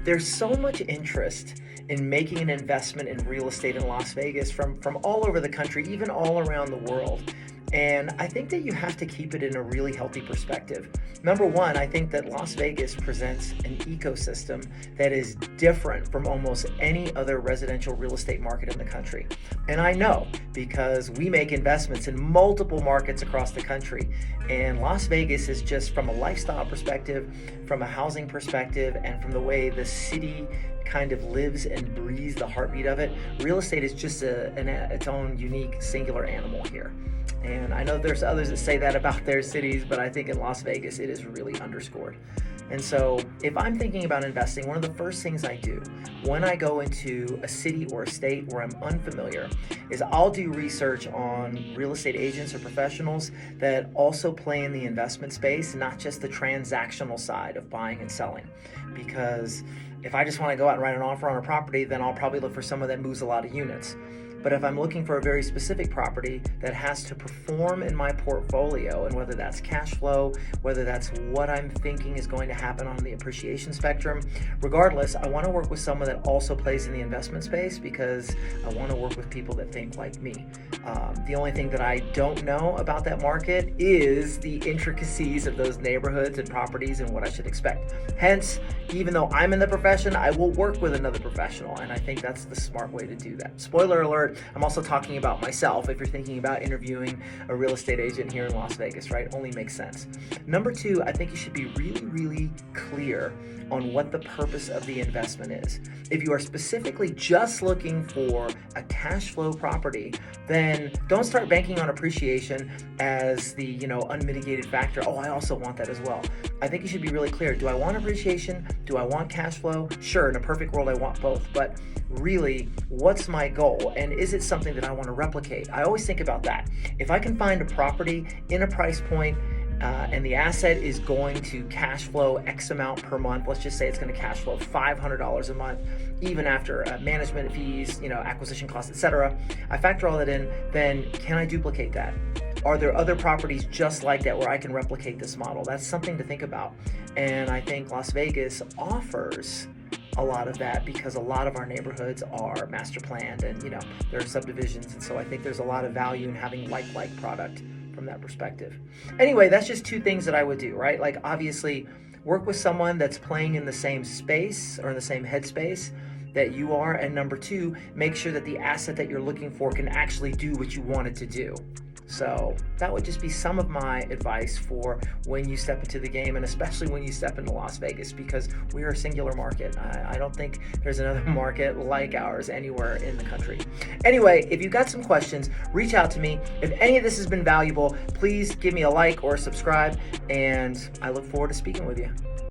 There's so much interest in making an investment in real estate in Las Vegas from all over the country, even all around the world. And I think that you have to keep it in a really healthy perspective. Number one, I think that Las Vegas presents an ecosystem that is different from almost any other residential real estate market in the country. And I know because we make investments in multiple markets across the country. And Las Vegas is just from a lifestyle perspective, from a housing perspective, and from the way the city kind of lives and breathes the heartbeat of it. Real estate is just its own unique singular animal here. And I know there's others that say that about their cities, but I think in Las Vegas it is really underscored. And so if I'm thinking about investing, one of the first things I do when I go into a city or a state where I'm unfamiliar is I'll do research on real estate agents or professionals that also play in the investment space, not just the transactional side of buying and selling. Because if I just want to go out and write an offer on a property, then I'll probably look for someone that moves a lot of units. But if I'm looking for a very specific property that has to perform in my portfolio, and whether that's cash flow, whether that's what I'm thinking is going to happen on the appreciation spectrum, regardless, I want to work with someone that also plays in the investment space because I want to work with people that think like me. The only thing that I don't know about that market is the intricacies of those neighborhoods and properties and what I should expect. Hence, even though I'm in the profession, I will work with another professional, and I think that's the smart way to do that. Spoiler alert, I'm also talking about myself if you're thinking about interviewing a real estate agent here in Las Vegas, right? Only makes sense. Number two, I think you should be really, really clear on what the purpose of the investment is. If you are specifically just looking for a cash flow property, then don't start banking on appreciation as the unmitigated factor. Oh, I also want that as well. I think you should be really clear. Do I want appreciation? Do I want cash flow? Sure, in a perfect world, I want both. But really, what's my goal? And is it something that I want to replicate? I always think about that. If I can find a property in a price point and the asset is going to cash flow X amount per month, let's just say it's going to cash flow $500 a month, even after management fees, acquisition costs, etc. I factor all that in, then can I duplicate that? Are there other properties just like that where I can replicate this model? That's something to think about. And I think Las Vegas offers a lot of that because a lot of our neighborhoods are master planned and there are subdivisions, and so I think there's a lot of value in having like product from that perspective. Anyway, that's just two things that I would do, right? Like obviously work with someone that's playing in the same space or in the same headspace that you are, and number two, make sure that the asset that you're looking for can actually do what you want it to do. So that would just be some of my advice for when you step into the game, and especially when you step into Las Vegas, because we are a singular market. I don't think there's another market like ours anywhere in the country. Anyway, if you've got some questions, reach out to me. If any of this has been valuable, please give me a like or subscribe, and I look forward to speaking with you.